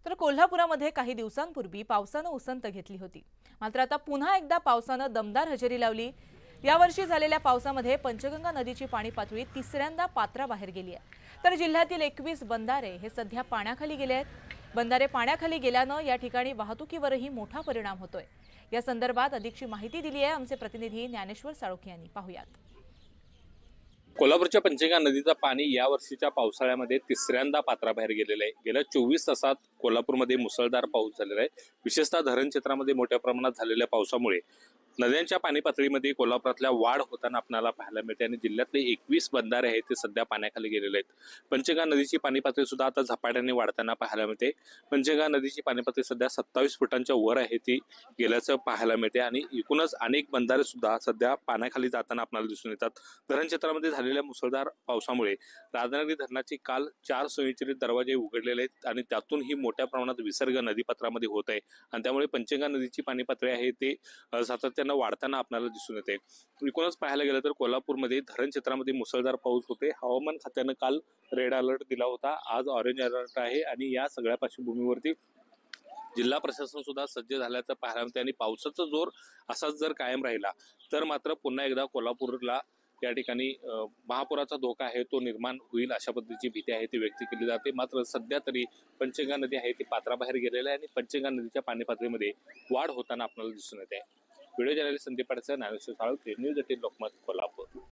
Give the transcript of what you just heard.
तर कोल्हापुरामध्ये काही दिवसांपूर्वी पावसानं उसंत घेतली होती। मात्र आता पुन्हा एकदा पावसानं दमदार हजेरी लावली। यावर्षी झालेल्या पावसामध्ये पंचगंगा नदीची पाणी पातळी तिसऱ्यांदा पात्राबाहेर गेली आहे। तर जिल्ह्यातील 21 बंधारे हे सध्या पाण्याखाली गेले आहेत। बंधारे पाण्याखाली गेल्यानं या ठिकाणी वाहतुकीवरही मोठा परिणाम होतोय। या संदर्भात अधिकची माहिती दिली आहे आमचे प्रतिनिधी ज्ञानेश्वर साळुंखे यांनी। पाहूयात। कोल्हापूरच्या पंचगंगा नदीचं पाणी या वर्षीच्या पावसाळ्यामध्ये तिसऱ्यांदा पात्राबाहेर गेलेलं आहे। गेल्या 24 तासात कोल्हापूरमध्ये मुसळधार पाऊस झालेला आहे। विशेषतः धरण क्षेत्रामध्ये मोठ्या प्रमाणात झालेल्या पावसामुळे नद्यांच्या पाणी पातळीमध्ये कोल्हापुरातल्या वाढ होताना आपल्याला पाहायला मिळते आणि जिल्ह्यातले 21 बंधारे आहेत ते सध्या पाण्याखाली गेलेले आहेत। पंचगंगा नदीची पाणी पातळी सुद्धा आता झपाट्याने वाढताना पाहायला मिळते। पंचगंगा नदीची पाणी पातळी सध्या 27 फुटांच्या वर आहे ती गेल्याचं पाहायला मिळते आणि एकूणच अनेक बंधारे सुद्धा सध्या पाण्याखाली जाताना आपल्याला दिसून येतात। धरण क्षेत्रामध्ये झालेल्या मुसळधार पावसामुळे राधानगरी धरणाचे काल 4 स्वयंचलित दरवाजे उघडलेले आहेत आणि त्यातूनही मोठ्या प्रमाणात विसर्ग नदीपात्रामध्ये होत आहे आणि त्यामुळे पंचगंगा नदीची पाणी पातळी आहे ते सातत्याने वाढताना आपल्याला दिसून येते। एकूणच पाहायला गेलं तर कोल्हापूरमध्ये धरण क्षेत्रामध्ये मुसळधार पाऊस होते। हवामान खात्यानं काल रेड अलर्ट दिला होता, आज ऑरेंज अलर्ट आहे आणि या सगळ्या पार्श्वभूमीवरती जिल्हा प्रशासन सुद्धा सज्ज झाल्याचं पाहायला मिळते आणि पावसाचा जोर असाच जर कायम राहिला तर मात्र पुन्हा एकदा कोल्हापूरला या ठिकाणी महापुराचा धोका आहे तो निर्माण होईल अशा पद्धतीची भीती आहे ती व्यक्त केली जाते। मात्र सध्या तरी पंचगंगा नदी आहे ती पात्राबाहेर गेलेली आहे आणि पंचगंगा नदीच्या पाणी पातळीमध्ये वाढ होताना आपल्याला दिसून येते। Video journalist Sandeep Padse, Dnyaneshwar Salunkhe, news 18 Lokmat, Kolhapur.